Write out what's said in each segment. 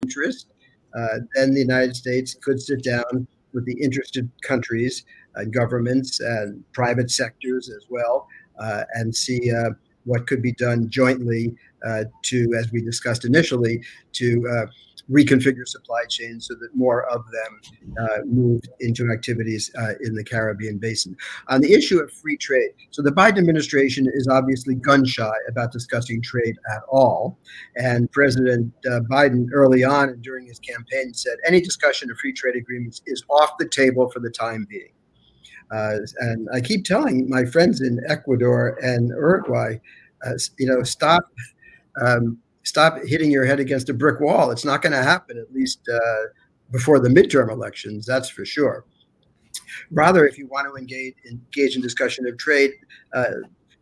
interest, then the United States could sit down with the interested countries, governments, and private sectors as well, and see what could be done jointly to, as we discussed initially, to reconfigure supply chains so that more of them move into activities in the Caribbean basin. On the issue of free trade, so the Biden administration is obviously gun shy about discussing trade at all. And President Biden early on and during his campaign said any discussion of free trade agreements is off the table for the time being. And I keep telling my friends in Ecuador and Uruguay, stop hitting your head against a brick wall. It's not going to happen, at least before the midterm elections, that's for sure. Rather, if you want to engage in discussion of trade,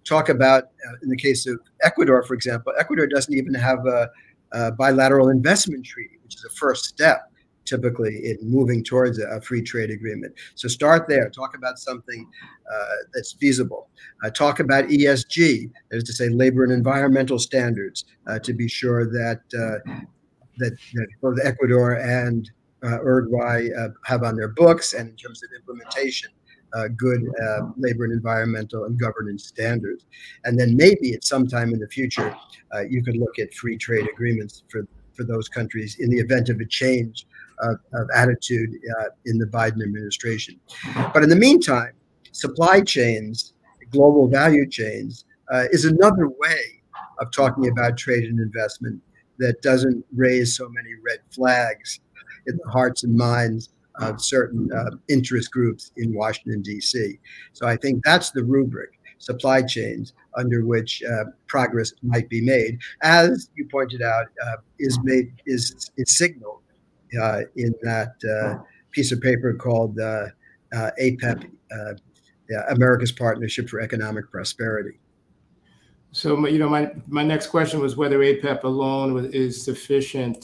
talk about, in the case of Ecuador, for example, Ecuador doesn't even have a bilateral investment treaty, which is a first step typically in moving towards a free trade agreement. So start there. Talk about something that's feasible. Talk about ESG, that is to say, labor and environmental standards, to be sure that that both Ecuador and Uruguay have on their books, and in terms of implementation, good labor and environmental and governance standards. And then maybe at some time in the future, you could look at free trade agreements for those countries in the event of a change of attitude in the Biden administration. But in the meantime, supply chains, global value chains, is another way of talking about trade and investment that doesn't raise so many red flags in the hearts and minds of certain interest groups in Washington, D.C. So I think that's the rubric, supply chains, under which progress might be made, as you pointed out, is signaled in that piece of paper called APEP, America's Partnership for Economic Prosperity. So, my next question was whether APEP alone is sufficient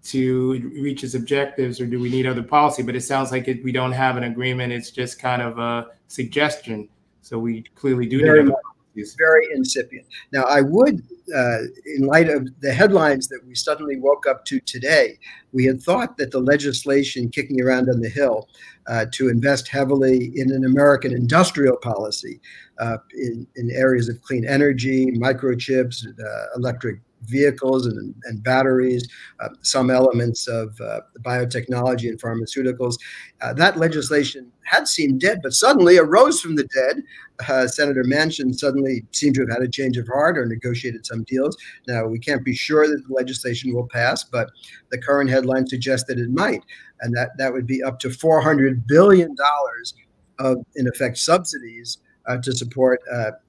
to reach its objectives, or do we need other policy? But it sounds like we don't have an agreement. It's just kind of a suggestion. So we clearly do need other policies. It's very incipient. Now, I would, in light of the headlines that we suddenly woke up to today, we had thought that the legislation kicking around on the Hill to invest heavily in an American industrial policy in areas of clean energy, microchips, electric vehicles and batteries, some elements of biotechnology and pharmaceuticals. That legislation had seemed dead, but suddenly arose from the dead. Senator Manchin suddenly seemed to have had a change of heart or negotiated some deals. Now, we can't be sure that the legislation will pass, but the current headline suggests that it might. And that would be up to $400 billion of, in effect, subsidies to support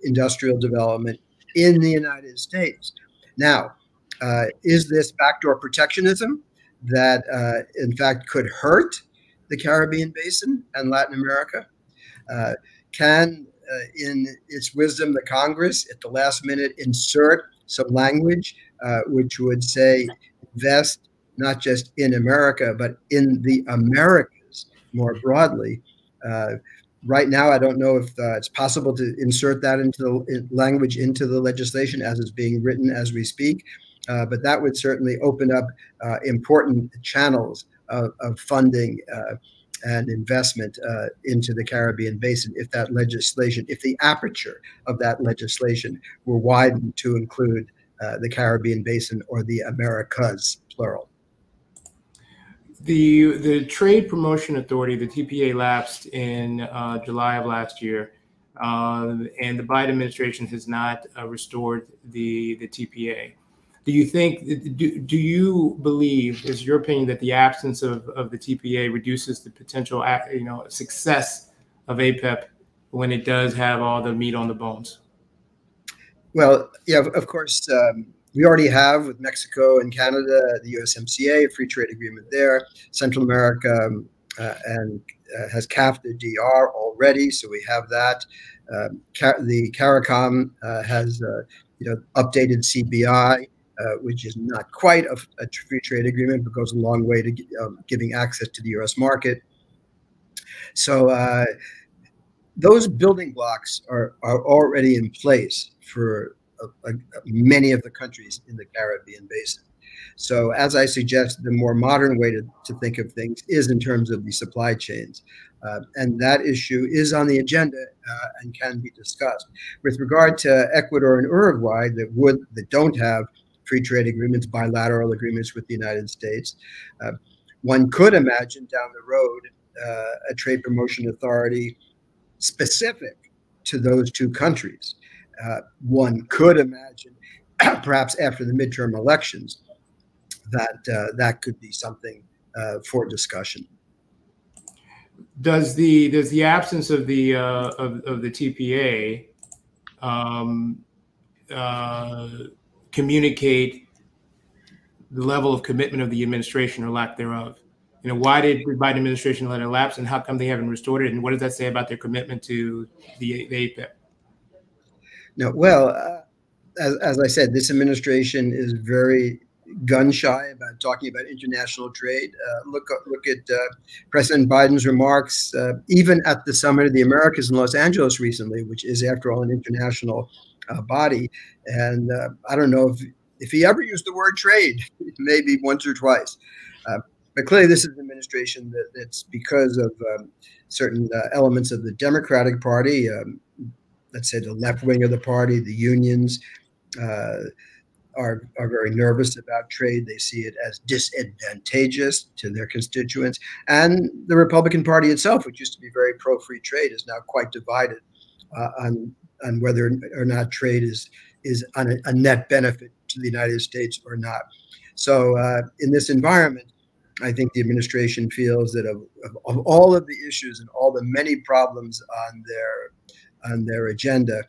industrial development in the United States. Now, is this backdoor protectionism that, in fact, could hurt the Caribbean Basin and Latin America? Can, in its wisdom, the Congress at the last minute insert some language which would say invest not just in America, but in the Americas more broadly? Right now, I don't know if it's possible to insert that into the language into the legislation as it's being written as we speak, but that would certainly open up important channels of funding and investment into the Caribbean Basin if that legislation, if the aperture of that legislation were widened to include the Caribbean Basin or the Americas, plural. The Trade Promotion Authority, the TPA, lapsed in July of last year, and the Biden administration has not restored the TPA. Do you think, do you believe, is your opinion, that the absence of the TPA reduces the potential success of APEP when it does have all the meat on the bones? Well, yeah, of course. We already have with Mexico and Canada, the USMCA, a free trade agreement there. Central America and has CAF the DR already, so we have that. The CARICOM has updated CBI, which is not quite a free trade agreement, but goes a long way to giving access to the U.S. market. So those building blocks are already in place for many of the countries in the Caribbean Basin. So as I suggest, the more modern way to think of things is in terms of the supply chains. And that issue is on the agenda and can be discussed. With regard to Ecuador and Uruguay that don't have free trade agreements, bilateral agreements with the United States, one could imagine down the road a trade promotion authority specific to those two countries. One could imagine, perhaps after the midterm elections, that could be something for discussion. Does the absence of the TPA communicate the level of commitment of the administration or lack thereof? Why did the Biden administration let it lapse, and how come they haven't restored it? And what does that say about their commitment to the APEC? No, well, as I said, this administration is very gun shy about talking about international trade. Look at President Biden's remarks, even at the Summit of the Americas in Los Angeles recently, which is, after all, an international body. And I don't know if he ever used the word trade, maybe once or twice. But clearly, this is an administration that's because of certain elements of the Democratic Party, let's say the left wing of the party, the unions, are very nervous about trade. They see it as disadvantageous to their constituents. And the Republican Party itself, which used to be very pro-free trade, is now quite divided on whether or not trade is a net benefit to the United States or not. So in this environment, I think the administration feels that of all of the issues and all the many problems on their agenda,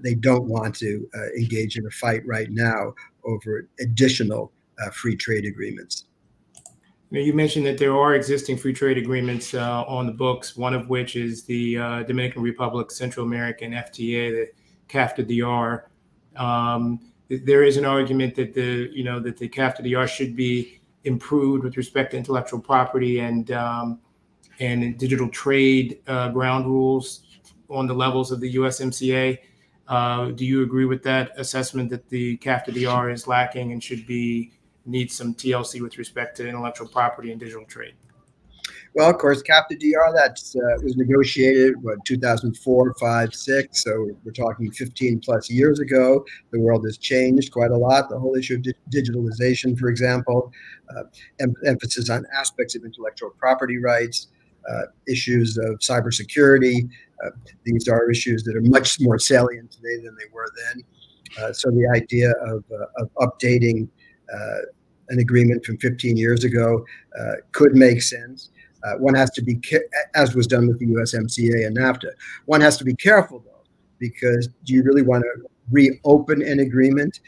they don't want to engage in a fight right now over additional free trade agreements. You mentioned that there are existing free trade agreements on the books, one of which is the Dominican Republic Central American FTA, the CAFTA-DR. There is an argument that the CAFTA-DR should be improved with respect to intellectual property and digital trade ground rules on the levels of the USMCA. Do you agree with that assessment that the CAFTA-DR is lacking and needs some TLC with respect to intellectual property and digital trade? Well, of course, CAFTA-DR, was negotiated, 2004, 5, 6. So we're talking 15 plus years ago. The world has changed quite a lot. The whole issue of digitalization, for example, emphasis on aspects of intellectual property rights, issues of cybersecurity. These are issues that are much more salient today than they were then. So the idea of updating an agreement from 15 years ago could make sense. One has to be, as was done with the USMCA and NAFTA, one has to be careful, though, because do you really want to reopen an agreement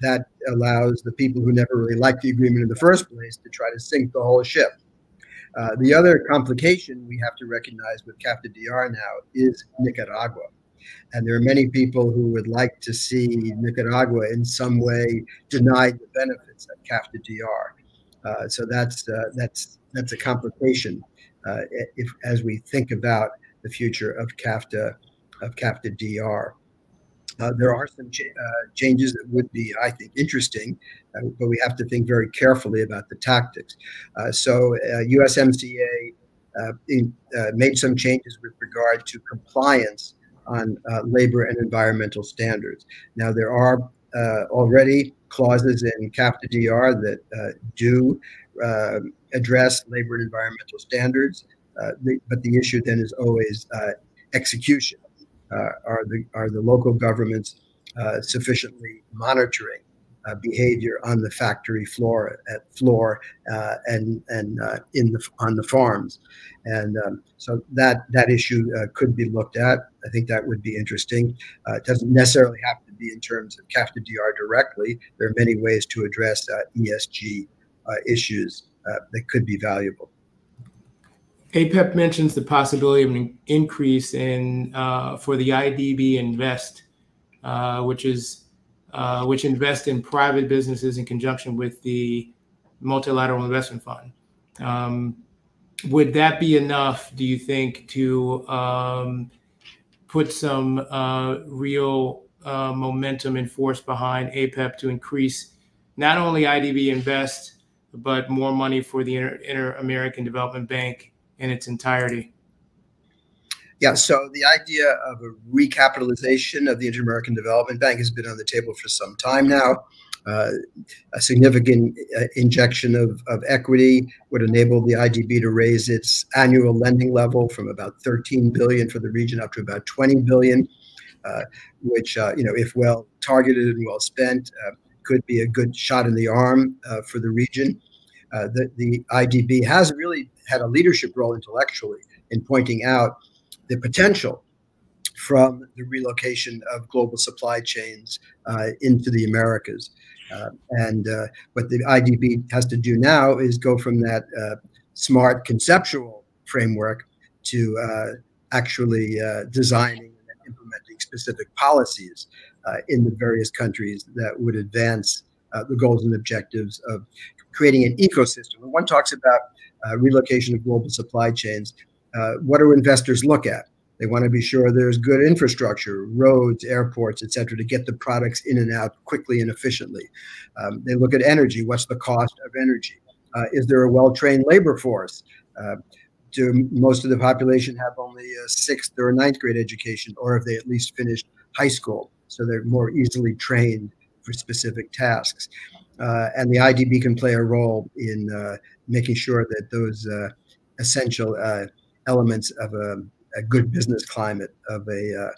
that allows the people who never really liked the agreement in the first place to try to sink the whole ship? The other complication we have to recognize with CAFTA-DR now is Nicaragua. And there are many people who would like to see Nicaragua in some way denied the benefits of CAFTA-DR. So that's a complication as we think about the future of CAFTA-DR. There are some changes that would be, I think, interesting, but we have to think very carefully about the tactics. So USMCA made some changes with regard to compliance on labor and environmental standards. Now, there are already clauses in CAFTA-DR that do address labor and environmental standards, but the issue then is always execution. Are the local governments sufficiently monitoring behavior on the factory floor and on the farms? And so that issue could be looked at. I think that would be interesting. It doesn't necessarily have to be in terms of CAFTA-DR directly. There are many ways to address ESG issues that could be valuable. APEP mentions the possibility of an increase in for the IDB Invest, which invest in private businesses in conjunction with the Multilateral Investment Fund. Would that be enough, do you think, to put some real momentum and force behind APEP to increase not only IDB invest, but more money for the Inter-American Development Bank in its entirety? Yeah, so the idea of a recapitalization of the Inter-American Development Bank has been on the table for some time now. A significant injection of equity would enable the IDB to raise its annual lending level from about 13 billion for the region up to about 20 billion, which, if well targeted and well spent, could be a good shot in the arm for the region. The IDB has really had a leadership role intellectually in pointing out the potential from the relocation of global supply chains into the Americas. What the IDB has to do now is go from that smart conceptual framework to actually designing and implementing specific policies in the various countries that would advance the goals and objectives of creating an ecosystem. When one talks about relocation of global supply chains, what do investors look at? They want to be sure there's good infrastructure, roads, airports, et cetera, to get the products in and out quickly and efficiently. They look at energy. What's the cost of energy? Is there a well-trained labor force? Do most of the population have only a 6th or a 9th grade education, or have they at least finished high school so they're more easily trained for specific tasks? And the IDB can play a role in making sure that those essential elements of a good business climate, of a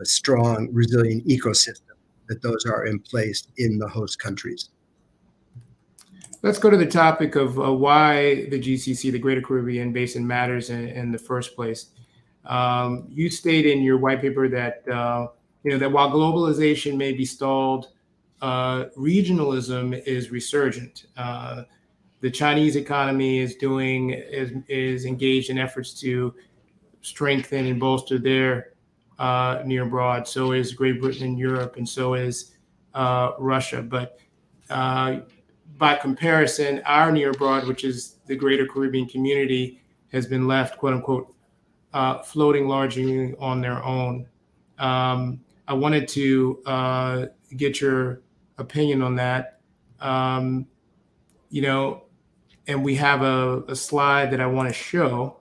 strong, resilient ecosystem, that those are in place in the host countries. Let's go to the topic of why the GCC, the Greater Caribbean Basin, matters in the first place. You state in your white paper that that while globalization may be stalled, regionalism is resurgent. The Chinese economy is engaged in efforts to strengthen and bolster their near abroad. So is Great Britain and Europe, and so is Russia. But by comparison, our near abroad, which is the Greater Caribbean community, has been left, quote unquote, floating largely on their own. I wanted to get your opinion on that. And we have a slide that I want to show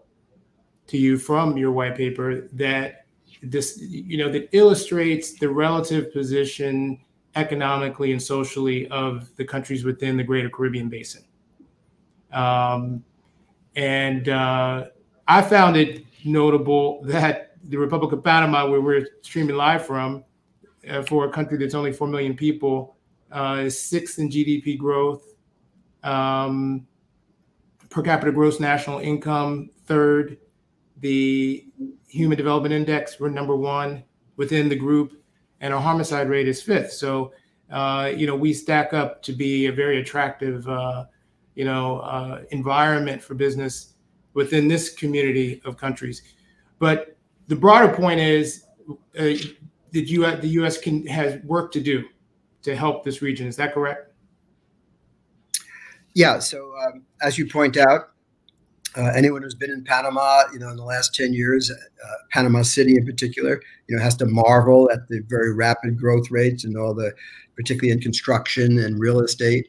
to you from your white paper that that illustrates the relative position economically and socially of the countries within the Greater Caribbean Basin. I found it notable that the Republic of Panama, where we're streaming live from, for a country that's only 4 million people, is 6th in GDP growth, per capita gross national income 3rd, the Human Development Index, we're number 1 within the group, and our homicide rate is 5th. So, we stack up to be a very attractive, environment for business within this community of countries. But the broader point is that the U.S. has work to do to help this region. Is that correct? Yeah. So as you point out, anyone who's been in Panama, in the last 10 years, Panama City in particular, has to marvel at the very rapid growth rates and all the, particularly in construction and real estate.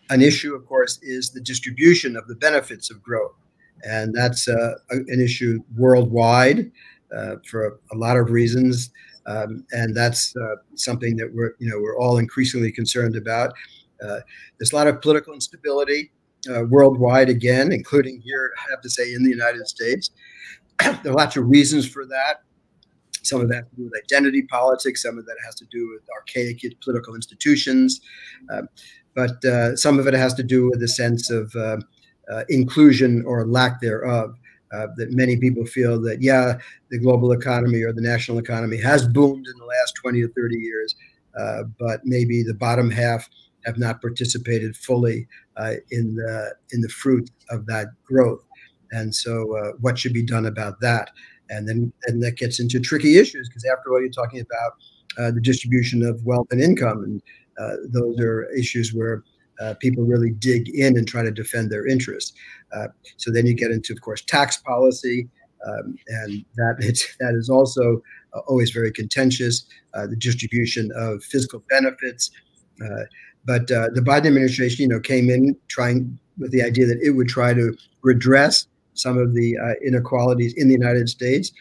An issue, of course, is the distribution of the benefits of growth. And that's an issue worldwide for a lot of reasons. And that's something that we're all increasingly concerned about. There's a lot of political instability worldwide, again, including here, I have to say, in the United States. There are lots of reasons for that. Some of that has to do with identity politics. Some of that has to do with archaic political institutions. But some of it has to do with a sense of inclusion or lack thereof. That many people feel that, yeah, the global economy or the national economy has boomed in the last 20 or 30 years, but maybe the bottom half have not participated fully in the fruit of that growth. And so what should be done about that? And then that gets into tricky issues, because after all, you're talking about the distribution of wealth and income. And those are issues where people really dig in and try to defend their interests. So then you get into, of course, tax policy, and that is also always very contentious. The distribution of fiscal benefits, But the Biden administration, came in trying with the idea that it would try to redress some of the inequalities in the United States.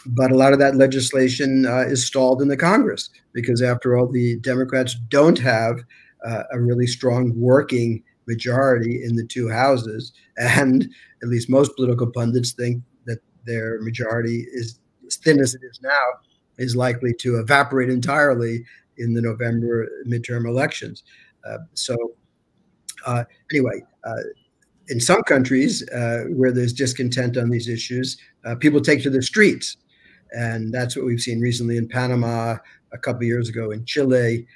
But a lot of that legislation is stalled in the Congress because, after all, the Democrats don't have a really strong working majority in the two houses. And at least most political pundits think that their majority is as thin as it is now, is likely to evaporate entirely in the November midterm elections. Anyway, in some countries where there's discontent on these issues, people take to the streets. And that's what we've seen recently in Panama, a couple of years ago in Chile,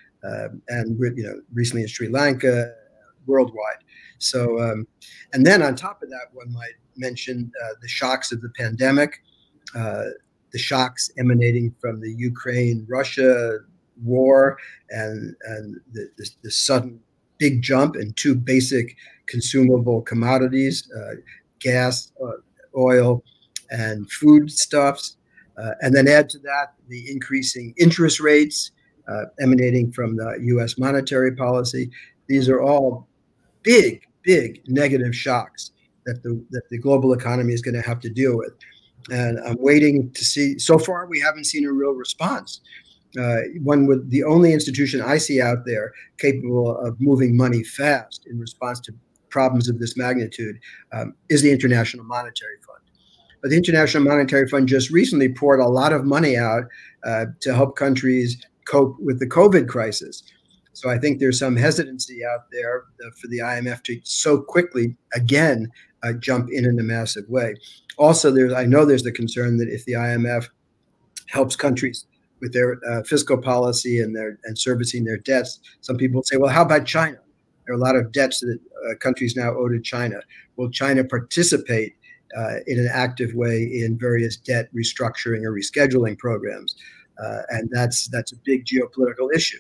and recently in Sri Lanka, worldwide. So, and then on top of that, one might mention the shocks of the pandemic, the shocks emanating from the Ukraine-Russia war, and the sudden big jump in two basic consumable commodities, gas, oil, and foodstuffs. And then add to that the increasing interest rates emanating from the U.S. monetary policy. These are all big, big negative shocks that the global economy is going to have to deal with. And I'm waiting to see. So far, we haven't seen a real response. The only institution I see out there capable of moving money fast in response to problems of this magnitude is the International Monetary Fund. But the International Monetary Fund just recently poured a lot of money out to help countries cope with the COVID crisis. So I think there's some hesitancy out there for the IMF to so quickly, again, jump in a massive way. Also, I know there's the concern that if the IMF helps countries with their fiscal policy and servicing their debts, some people say, well, how about China? There are a lot of debts that countries now owe to China. Will China participate in an active way in various debt restructuring or rescheduling programs? And that's a big geopolitical issue.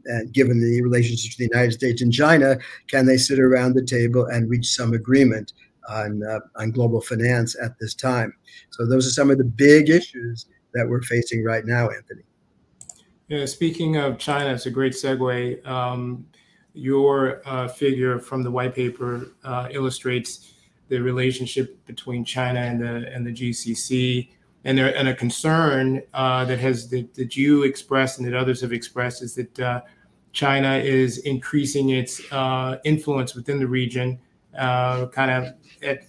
And given the relationship to the United States and China, can they sit around the table and reach some agreement on global finance at this time? So those are some of the big issues that we're facing right now, Anthony. Yeah, speaking of China, it's a great segue. Your figure from the white paper illustrates the relationship between China and the GCC, and a concern that you expressed and that others have expressed is that China is increasing its influence within the region, kind of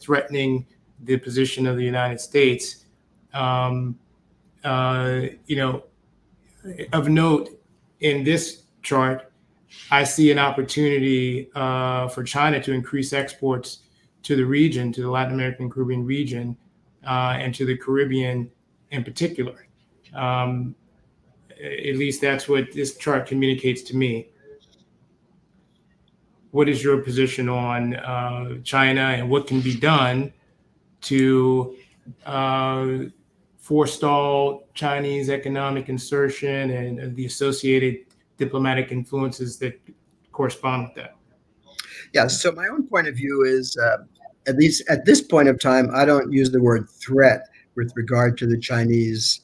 threatening the position of the United States. Of note in this chart, I see an opportunity for China to increase exports to the region, to the Latin American Caribbean region, and to the Caribbean in particular. At least that's what this chart communicates to me. What is your position on China, and what can be done to forestall Chinese economic insertion and the associated diplomatic influences that correspond with that? Yeah, so my own point of view is, at least at this point of time, I don't use the word threat with regard to the Chinese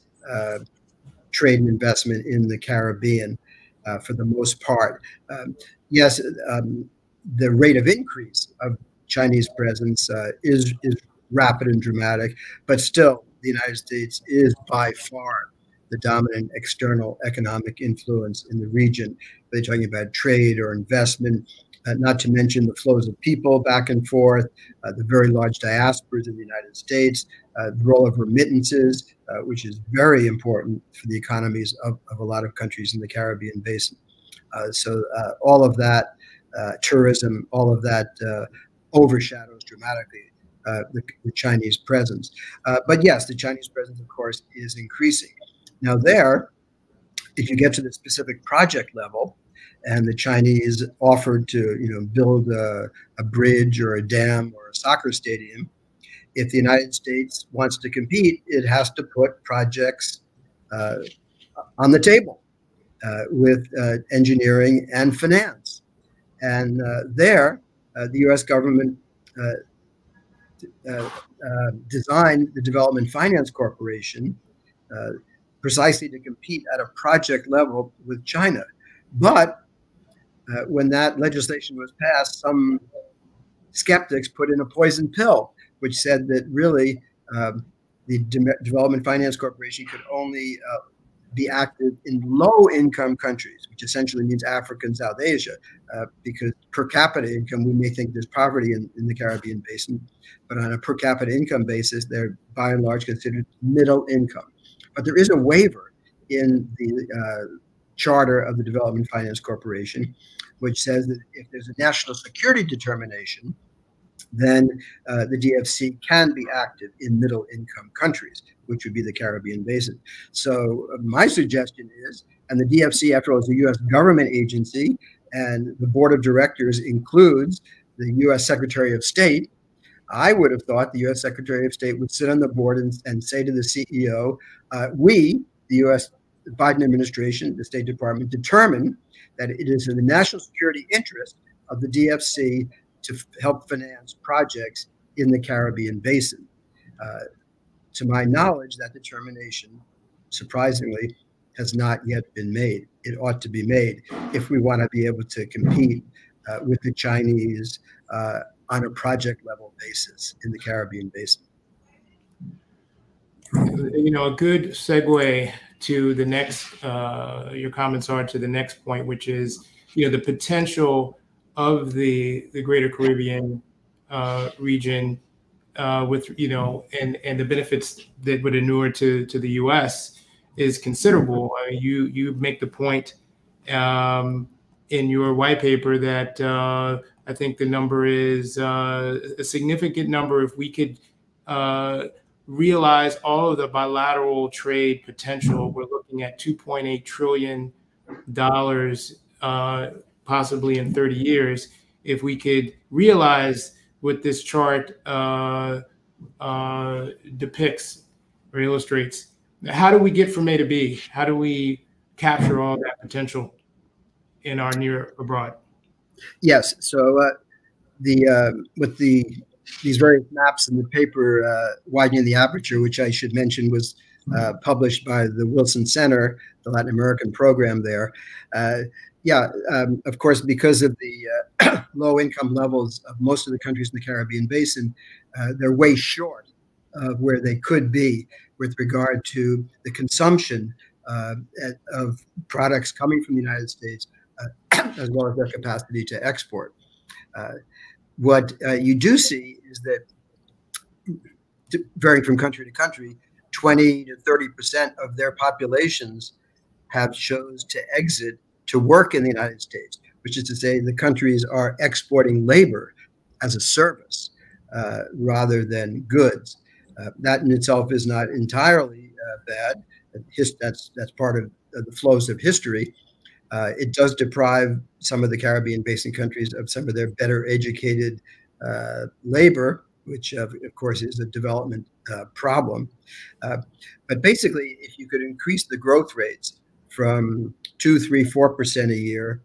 trade and investment in the Caribbean for the most part. Yes, the rate of increase of Chinese presence is rapid and dramatic, but still the United States is by far the dominant external economic influence in the region. They're talking about trade or investment, not to mention the flows of people back and forth, the very large diasporas in the United States, the role of remittances, which is very important for the economies of a lot of countries in the Caribbean Basin. So all of that, tourism, all of that overshadows dramatically the Chinese presence. But yes, the Chinese presence, of course, is increasing. Now there, if you get to the specific project level, and the Chinese offered to, build a bridge or a dam or a soccer stadium, if the United States wants to compete, it has to put projects on the table with engineering and finance. And there, the U.S. government designed the Development Finance Corporation precisely to compete at a project level with China. But when that legislation was passed, some skeptics put in a poison pill, which said that really the Development Finance Corporation could only be active in low-income countries, which essentially means Africa and South Asia, because per capita income, we may think there's poverty in the Caribbean Basin, but on a per capita income basis, they're by and large considered middle income. But there is a waiver in the charter of the Development Finance Corporation, which says that if there's a national security determination, then the DFC can be active in middle income countries, which would be the Caribbean Basin. So my suggestion is, and the DFC, after all, is a U.S. government agency, and the board of directors includes the U.S. Secretary of State. I would have thought the U.S. Secretary of State would sit on the board and say to the CEO, we, the U.S. Biden administration, the State Department, determine that it is in the national security interest of the DFC to help finance projects in the Caribbean Basin. To my knowledge, that determination, surprisingly, has not yet been made. It ought to be made if we want to be able to compete with the Chinese on a project level basis in the Caribbean Basin. You know, a good segue to the next, your comments are to the next point, which is, you know, the potential of the Greater Caribbean region with, you know, and the benefits that would inure to the U.S. is considerable. I mean, you make the point in your white paper that I think the number is a significant number. If we could realize all of the bilateral trade potential, we're looking at $2.8 trillion possibly in 30 years. If we could realize what this chart depicts or illustrates, how do we get from A to B? How do we capture all that potential in our near abroad? Yes. So with these various maps in the paper, Widening the Aperture, which I should mention was published by the Wilson Center, the Latin American program there. Of course, because of the low income levels of most of the countries in the Caribbean Basin, they're way short of where they could be with regard to the consumption of products coming from the United States, as well as their capacity to export. What you do see is that, varying from country to country, 20 to 30% of their populations have chose to exit to work in the United States, which is to say the countries are exporting labor as a service rather than goods. That in itself is not entirely bad. That's part of the flows of history. It does deprive some of the Caribbean Basin countries of some of their better educated labor, which of course is a development problem. But basically, if you could increase the growth rates from 2, 3, 4% a year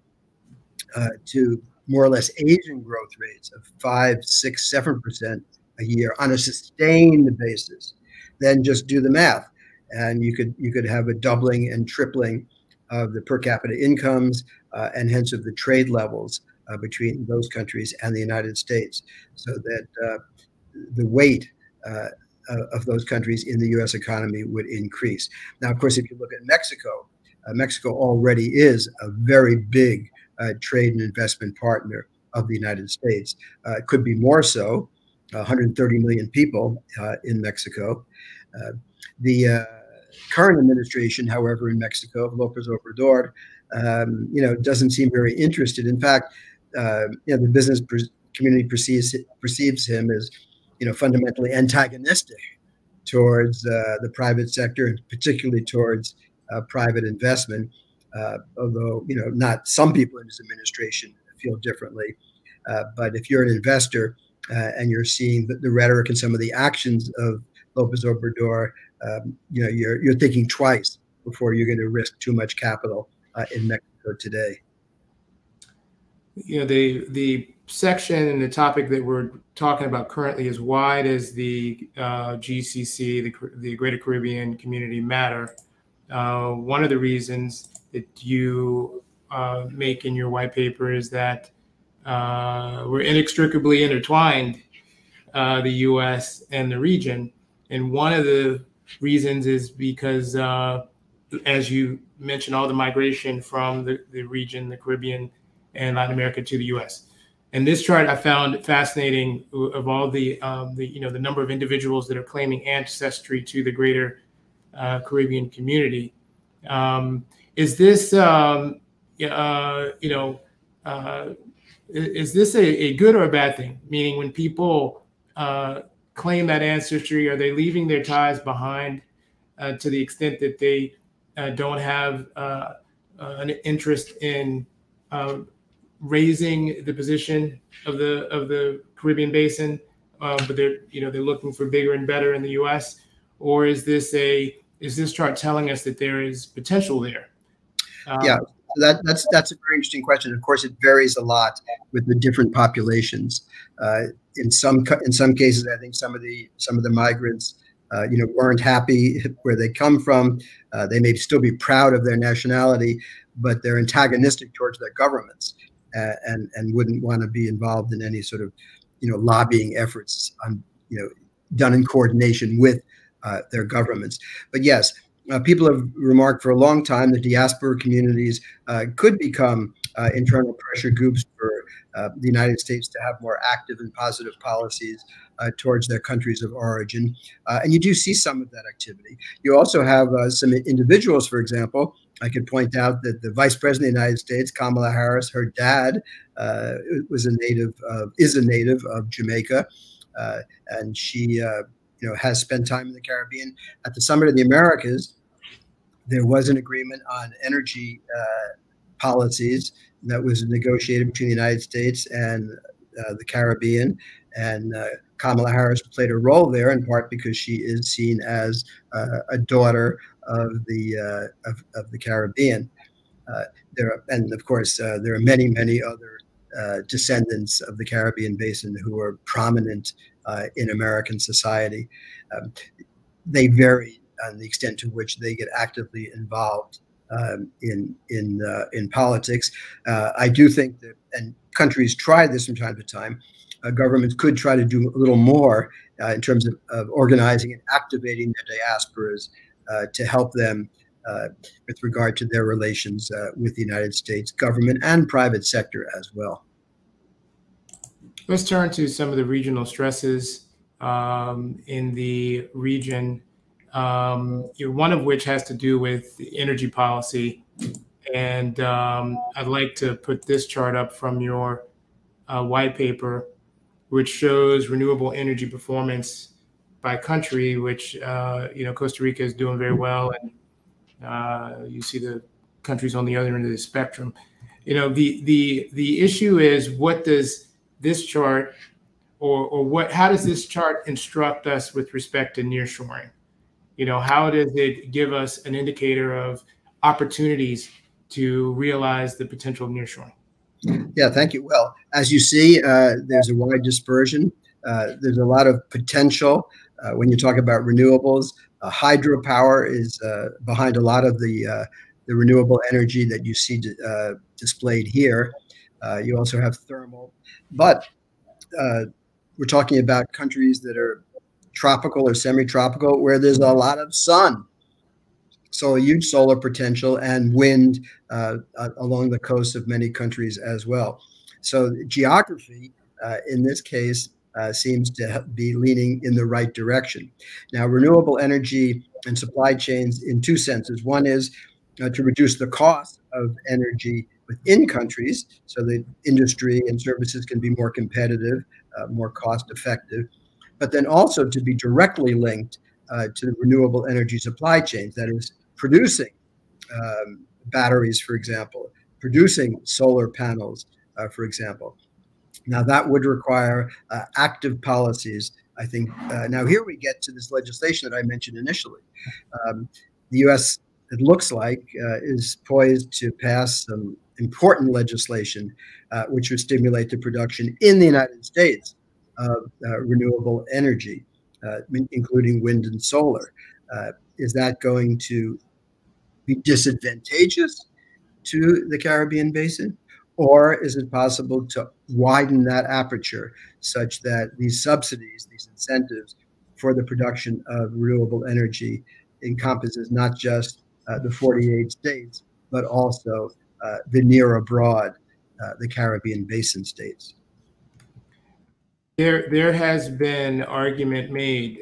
to more or less Asian growth rates of 5, 6, 7% a year on a sustained basis, then just do the math, and you could have a doubling and tripling of the per capita incomes and hence of the trade levels between those countries and the United States, so that the weight of those countries in the U.S. economy would increase. Now, of course, if you look at Mexico, Mexico already is a very big trade and investment partner of the United States. It could be more so, 130 million people in Mexico. The current administration, however, in Mexico, López Obrador, doesn't seem very interested. In fact, the business community perceives him as, fundamentally antagonistic towards the private sector, and particularly towards private investment. Although, not some people in his administration feel differently. But if you're an investor and you're seeing the rhetoric and some of the actions of López Obrador, you're thinking twice before you're going to risk too much capital in Mexico today. The section and the topic that we're talking about currently is why does the GCC, the Greater Caribbean Community matter? One of the reasons that you make in your white paper is that we're inextricably intertwined, the U.S. and the region. And one of the reasons is because, as you mentioned, all the migration from the region, the Caribbean and Latin America to the U.S. And this chart I found fascinating of all the number of individuals that are claiming ancestry to the Greater Caribbean community. Is this is this a good or a bad thing? Meaning, when people claim that ancestry, are they leaving their ties behind to the extent that they don't have an interest in raising the position of the Caribbean Basin, but they're looking for bigger and better in the U.S.? Or is this chart telling us that there is potential there? Yeah, that's a very interesting question. Of course, it varies a lot with the different populations. In some cases, I think some of the migrants, weren't happy where they come from. They may still be proud of their nationality, but they're antagonistic towards their governments, and wouldn't want to be involved in any sort of, lobbying efforts done in coordination with their governments. But yes. People have remarked for a long time that diaspora communities could become internal pressure groups for the United States to have more active and positive policies towards their countries of origin. And you do see some of that activity. You also have some individuals, for example. I could point out that the Vice President of the United States, Kamala Harris, her dad is a native of Jamaica, and she has spent time in the Caribbean. At the Summit of the Americas, there was an agreement on energy policies that was negotiated between the United States and the Caribbean, and Kamala Harris played a role there, in part because she is seen as a daughter of the Caribbean. And of course, there are many other descendants of the Caribbean Basin who are prominent in American society. They vary on the extent to which they get actively involved in politics. I do think that, and countries try this from time to time, governments could try to do a little more in terms of organizing and activating their diasporas to help them with regard to their relations with the United States government and private sector as well. Let's turn to some of the regional stresses in the region. One of which has to do with the energy policy. And I'd like to put this chart up from your white paper, which shows renewable energy performance by country, which, Costa Rica is doing very well. And you see the countries on the other end of the spectrum. The issue is, what does this chart how does this chart instruct us with respect to nearshoring? How does it give us an indicator of opportunities to realize the potential of nearshoring? Yeah, thank you. Well, as you see, there's a wide dispersion. There's a lot of potential when you talk about renewables. Hydropower is behind a lot of the renewable energy that you see displayed here. You also have thermal, but we're talking about countries that are tropical or semi-tropical, where there's a lot of sun. So a huge solar potential, and wind along the coast of many countries as well. So geography, in this case, seems to be leaning in the right direction. Now, renewable energy and supply chains in two senses. One is to reduce the cost of energy within countries so that industry and services can be more competitive, more cost effective, but then also to be directly linked to the renewable energy supply chains, that is, producing batteries, for example, producing solar panels, for example. Now, that would require active policies, I think. Now, here we get to this legislation that I mentioned initially. The U.S., it looks like, is poised to pass some important legislation which would stimulate the production in the United States of renewable energy, including wind and solar. Is that going to be disadvantageous to the Caribbean Basin? Or is it possible to widen that aperture such that these subsidies, these incentives for the production of renewable energy encompasses not just the 48 states, but also the near abroad, the Caribbean Basin states? There has been argument made.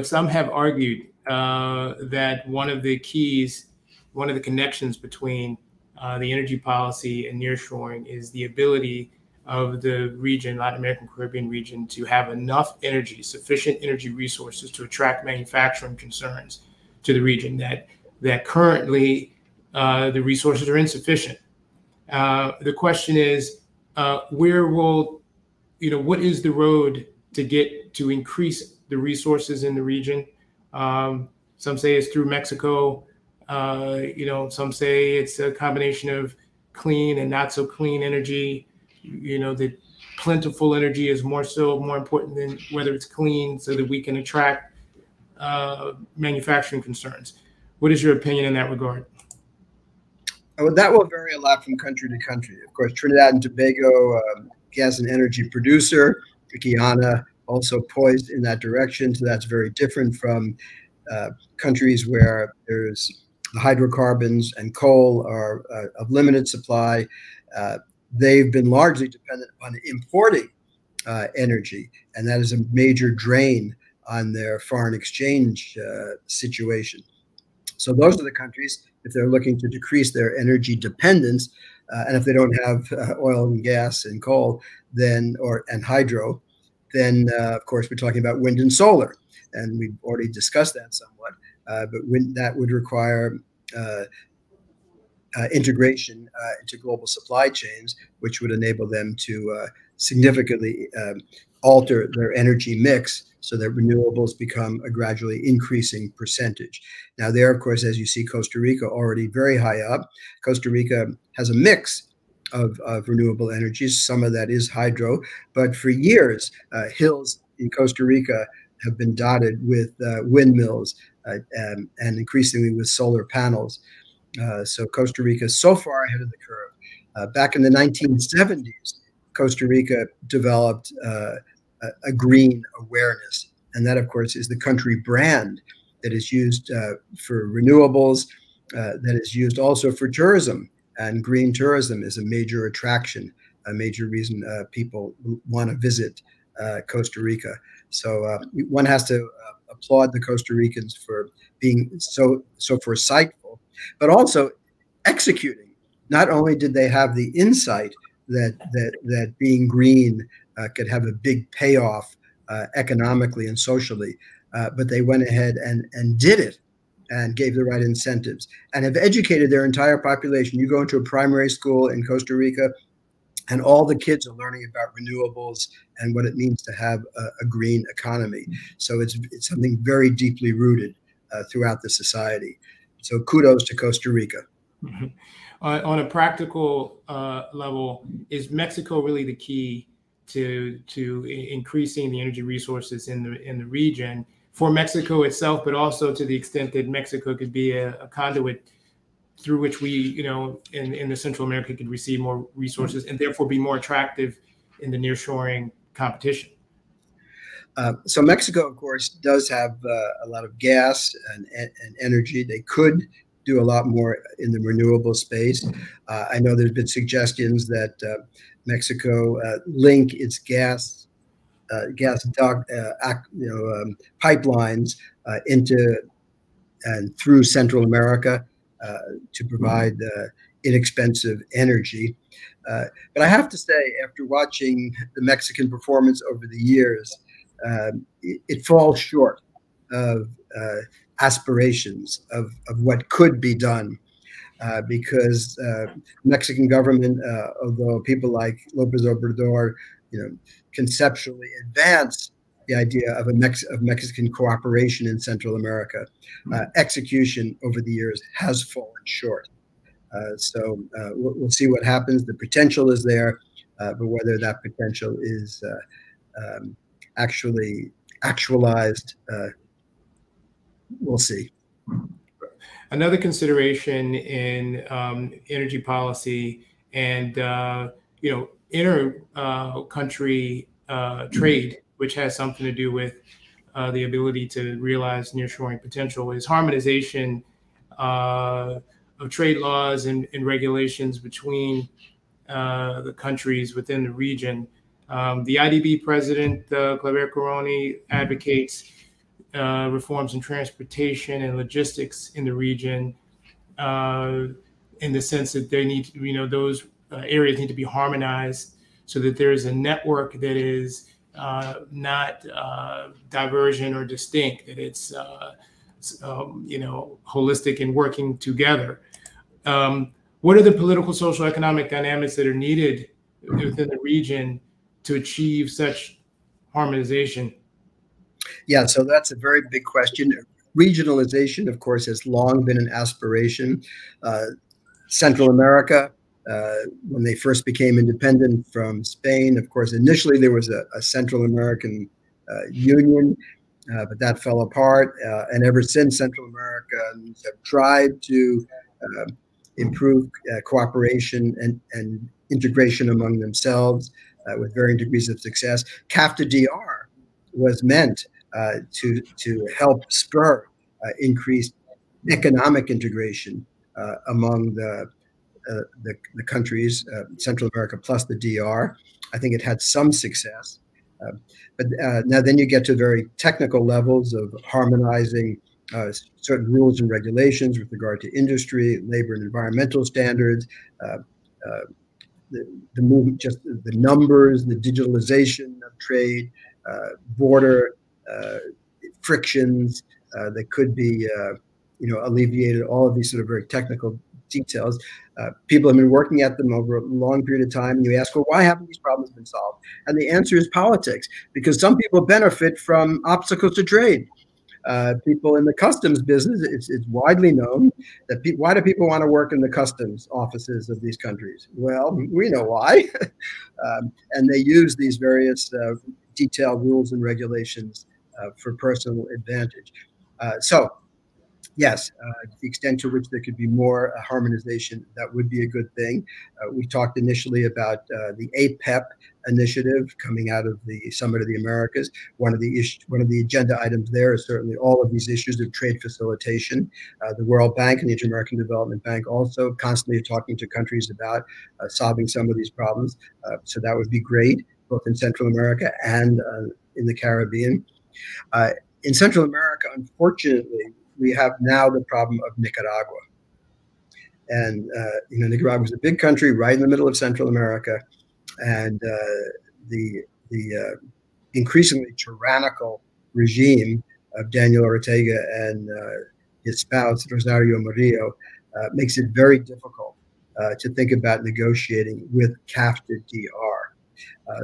Some have argued that one of the keys, one of the connections between the energy policy and nearshoring is the ability of the region, Latin American Caribbean region, to have enough energy, sufficient energy resources to attract manufacturing concerns to the region. That currently the resources are insufficient. The question is, where will, what is the road to get to increase the resources in the region? Some say it's through Mexico. Some say it's a combination of clean and not so clean energy. The plentiful energy is more important than whether it's clean, so that we can attract manufacturing concerns. What is your opinion in that regard? Well, that will vary a lot from country to country. Of course, Trinidad and Tobago, gas and energy producer, Guyana also poised in that direction. So that's very different from countries where there's the hydrocarbons and coal are of limited supply. They've been largely dependent on importing energy, and that is a major drain on their foreign exchange situation. So those are the countries, if they're looking to decrease their energy dependence, and if they don't have oil and gas and coal, then and hydro, then of course we're talking about wind and solar, and we've already discussed that somewhat. But that would require integration into global supply chains, which would enable them to significantly alter their energy mix so that renewables become a gradually increasing percentage. Now there, of course, as you see, Costa Rica already very high up. Costa Rica has a mix of renewable energies. Some of that is hydro, but for years, hills in Costa Rica have been dotted with windmills and increasingly with solar panels. So Costa Rica is so far ahead of the curve. Back in the 1970s, Costa Rica developed a green awareness. And that, of course, is the country brand that is used for renewables, that is used also for tourism. And green tourism is a major attraction, a major reason people want to visit Costa Rica. So one has to applaud the Costa Ricans for being so foresightful, but also executing. Not only did they have the insight that being green could have a big payoff economically and socially, but they went ahead and did it and gave the right incentives and have educated their entire population. You go into a primary school in Costa Rica, and all the kids are learning about renewables and what it means to have a green economy. So it's something very deeply rooted throughout the society. So kudos to Costa Rica. Mm-hmm. On a practical level, is Mexico really the key to increasing the energy resources in the region for Mexico itself, but also to the extent that Mexico could be a conduit through which we, in the Central America could receive more resources and therefore be more attractive in the nearshoring competition? So Mexico, of course, does have a lot of gas and energy. They could do a lot more in the renewable space. I know there's been suggestions that Mexico link its gas pipelines into and through Central America to provide inexpensive energy. But I have to say, after watching the Mexican performance over the years, it falls short of aspirations of what could be done, because Mexican government, although people like López Obrador, conceptually advance the idea of Mexican cooperation in Central America, execution over the years has fallen short. So we'll see what happens. The potential is there, but whether that potential is actually actualized, we'll see. Another consideration in energy policy and inter-country trade, which has something to do with the ability to realize nearshoring potential, is harmonization of trade laws and regulations between the countries within the region. The IDB president, Claver Coroni, advocates reforms in transportation and logistics in the region, in the sense that they need to, those areas need to be harmonized so that there is a network that is not divergent or distinct, that it's holistic and working together. What are the political, social, economic dynamics that are needed within the region to achieve such harmonization? Yeah, so that's a very big question. Regionalization, of course, has long been an aspiration. Central America, when they first became independent from Spain, of course, initially there was a Central American Union, but that fell apart. And ever since, Central Americans have tried to improve cooperation and integration among themselves with varying degrees of success. CAFTA-DR was meant to help spur increased economic integration among the countries, Central America plus the DR. I think it had some success. But now then you get to very technical levels of harmonizing certain rules and regulations with regard to industry, labor, and environmental standards, the movement, just the numbers, the digitalization of trade, border frictions that could be alleviated, all of these sort of very technical details. People have been working at them over a long period of time. And you ask, well, why haven't these problems been solved? And the answer is politics, because some people benefit from obstacles to trade. People in the customs business, it's widely known that why do people want to work in the customs offices of these countries? Well, we know why. And they use these various detailed rules and regulations for personal advantage. So yes, the extent to which there could be more harmonization, that would be a good thing. We talked initially about the APEP initiative coming out of the Summit of the Americas. One of the agenda items there is certainly all of these issues of trade facilitation. The World Bank and the Inter-American Development Bank also constantly talking to countries about solving some of these problems. So that would be great, both in Central America and in the Caribbean. In Central America, unfortunately, we have now the problem of Nicaragua. And Nicaragua is a big country right in the middle of Central America, and the increasingly tyrannical regime of Daniel Ortega and his spouse Rosario Murillo makes it very difficult to think about negotiating with CAFTA-DR.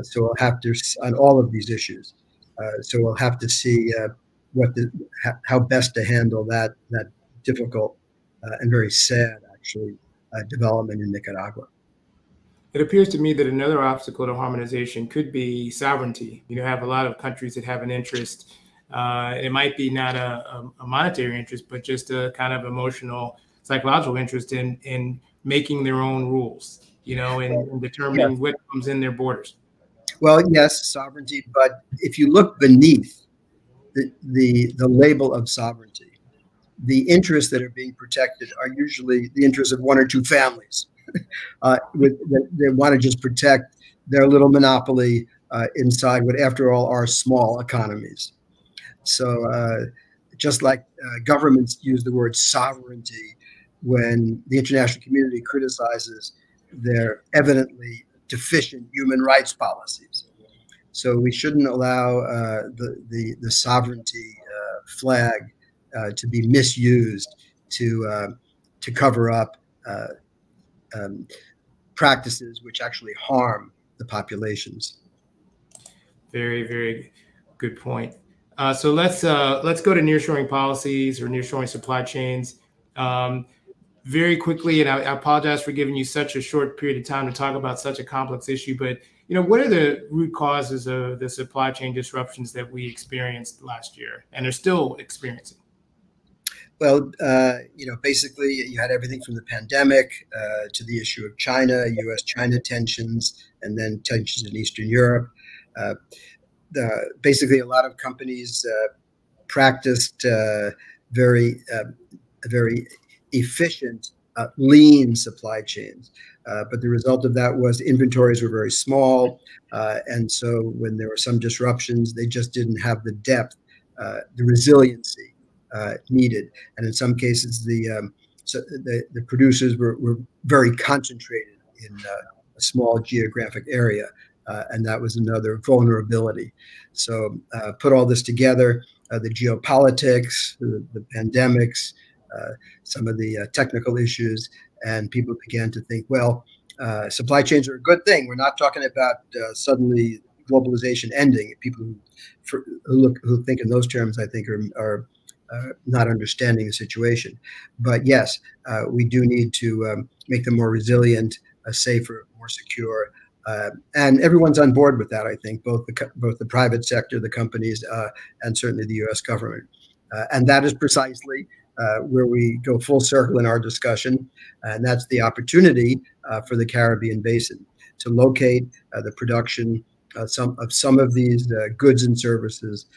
So we'll have to, on all of these issues. So we'll have to see how best to handle that difficult and very sad, actually, development in Nicaragua. It appears to me that another obstacle to harmonization could be sovereignty. You have a lot of countries that have an interest. It might be not a monetary interest, but just a kind of emotional, psychological interest in making their own rules, and determining what comes in their borders. Well, yes, sovereignty, but if you look beneath the label of sovereignty, the interests that are being protected are usually the interests of one or two families. They want to just protect their little monopoly inside what, after all, are small economies. So just like governments use the word sovereignty when the international community criticizes their evidently deficient human rights policies. So we shouldn't allow the sovereignty flag to be misused to cover up practices which actually harm the populations. Very, very good point. So let's go to nearshoring policies or nearshoring supply chains. Very quickly, and I apologize for giving you such a short period of time to talk about such a complex issue, but what are the root causes of the supply chain disruptions that we experienced last year and are still experiencing? Well, basically, you had everything from the pandemic to the issue of China, U.S.-China tensions, and then tensions in Eastern Europe. Uh, Basically, a lot of companies practiced very very efficient, lean supply chains. But the result of that was inventories were very small. And so when there were some disruptions, they just didn't have the depth, the resiliency needed. And in some cases, the producers were very concentrated in a small geographic area. And that was another vulnerability. So put all this together, the geopolitics, the pandemics, some of the technical issues, and people began to think, well, supply chains are a good thing. We're not talking about suddenly globalization ending. People who think in those terms, I think, are not understanding the situation. But yes, we do need to make them more resilient, safer, more secure. And everyone's on board with that, I think, both the private sector, the companies, and certainly the U.S. government. And that is precisely where we go full circle in our discussion, and that's the opportunity for the Caribbean Basin to locate the production of some of these goods and services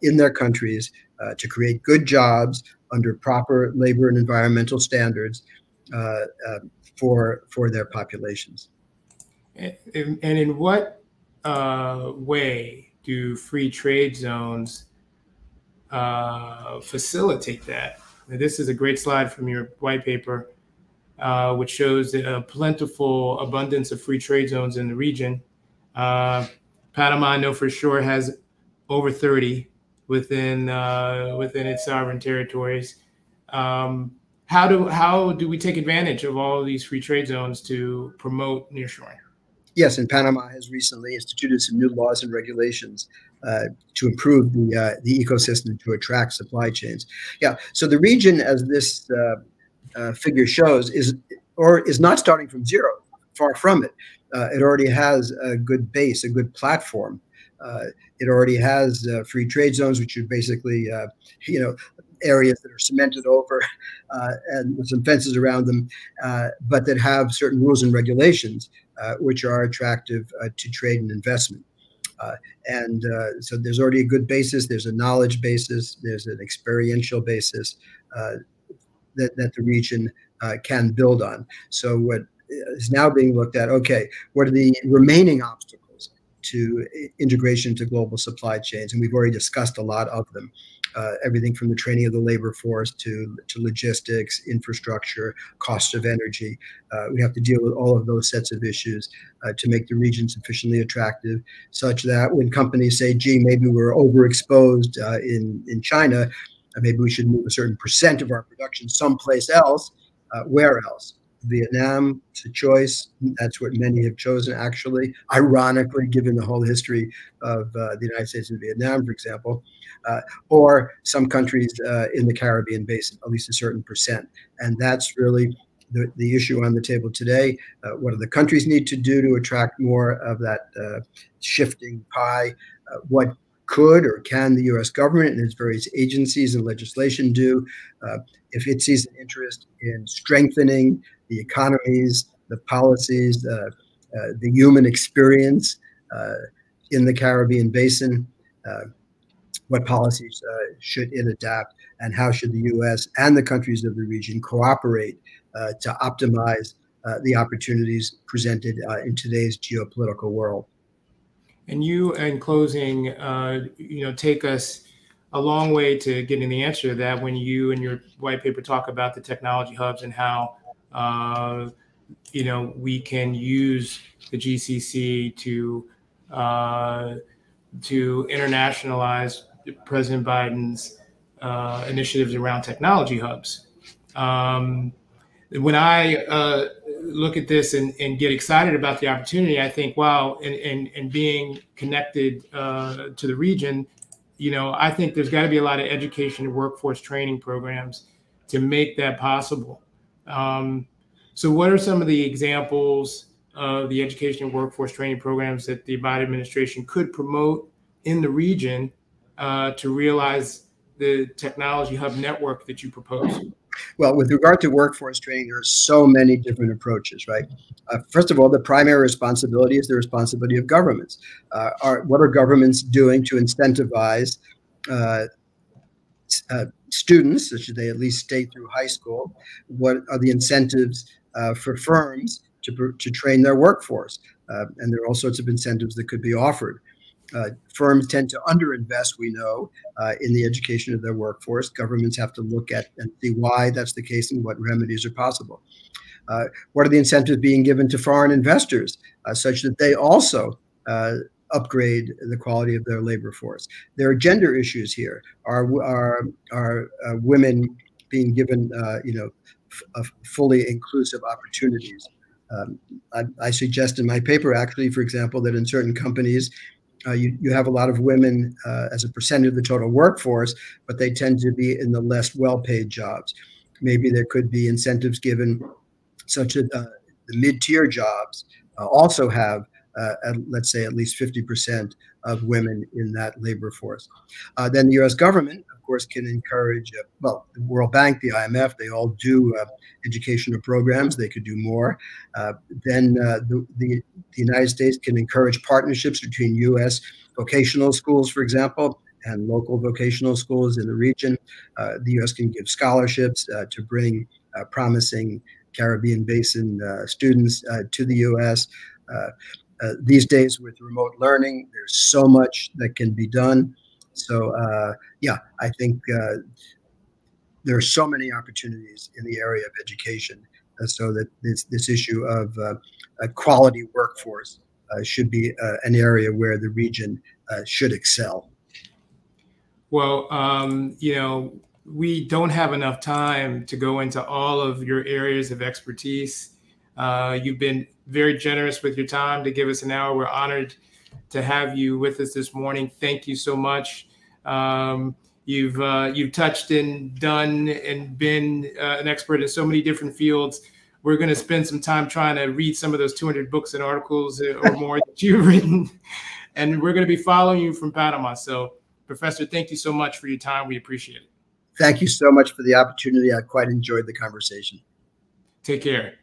in their countries, to create good jobs under proper labor and environmental standards for their populations. And in what way do free trade zones facilitate that? This is a great slide from your white paper, which shows a plentiful abundance of free trade zones in the region. Panama, I know for sure, has over 30 within its sovereign territories. How do we take advantage of all of these free trade zones to promote nearshoring? Yes, and Panama has recently instituted some new laws and regulations to improve the ecosystem to attract supply chains. Yeah, so the region, as this figure shows, is not starting from zero. Far from it. It already has a good base, a good platform. It already has free trade zones, which are basically areas that are cemented over and with some fences around them, but that have certain rules and regulations which are attractive to trade and investment. So there's already a good basis. There's a knowledge basis. There's an experiential basis that the region can build on. So what is now being looked at, okay, what are the remaining obstacles to integration into global supply chains? And we've already discussed a lot of them. Everything from the training of the labor force to logistics, infrastructure, cost of energy. We have to deal with all of those sets of issues to make the region sufficiently attractive, such that when companies say, gee, maybe we're overexposed in China, maybe we should move a certain % of our production someplace else. Where else? Vietnam, it's a choice. That's what many have chosen, actually, ironically, given the whole history of the United States and Vietnam, for example, or some countries in the Caribbean Basin, at least a certain %. And that's really the issue on the table today. What do the countries need to do to attract more of that shifting pie? What could or can the U.S. government and its various agencies and legislation do if it sees an interest in strengthening the economies, the policies, the human experience in the Caribbean Basin? What policies should it adapt, and how should the U.S. and the countries of the region cooperate to optimize the opportunities presented in today's geopolitical world? And you, in closing, take us a long way to getting the answer to that when you and your white paper talk about the technology hubs and how we can use the GCC to internationalize President Biden's initiatives around technology hubs. When I look at this and get excited about the opportunity, I think, wow, and being connected to the region, I think there's got to be a lot of education and workforce training programs to make that possible. So what are some of the examples of the education and workforce training programs that the Biden administration could promote in the region to realize the technology hub network that you propose? Well, with regard to workforce training, there are so many different approaches, right? First of all, the primary responsibility is the responsibility of governments. What are governments doing to incentivize students, so should they at least stay through high school? What are the incentives for firms to train their workforce? And there are all sorts of incentives that could be offered. Firms tend to underinvest, we know, in the education of their workforce. Governments have to look at and see why that's the case and what remedies are possible. What are the incentives being given to foreign investors such that they also upgrade the quality of their labor force? There are gender issues here. Are women being given, fully inclusive opportunities? I suggest in my paper, actually, for example, that in certain companies, you have a lot of women as a percentage of the total workforce, but they tend to be in the less well-paid jobs. Maybe there could be incentives given such that the mid-tier jobs also have, let's say, at least 50% of women in that labor force. Then the U.S. government, of course, can encourage, well, the World Bank, the IMF, they all do educational programs. They could do more. Then the United States can encourage partnerships between U.S. vocational schools, for example, and local vocational schools in the region. The U.S. can give scholarships to bring promising Caribbean Basin students to the U.S. These days with remote learning, there's so much that can be done. So yeah, I think there are so many opportunities in the area of education, so that this issue of a quality workforce should be an area where the region should excel. Well, we don't have enough time to go into all of your areas of expertise. You've been very generous with your time to give us an hour. We're honored to have you with us this morning. Thank you so much. You've touched and done and been an expert in so many different fields. We're going to spend some time trying to read some of those 200 books and articles or more that you've written, and we're going to be following you from Panama. So, Professor, thank you so much for your time. We appreciate it. Thank you so much for the opportunity. I quite enjoyed the conversation. Take care.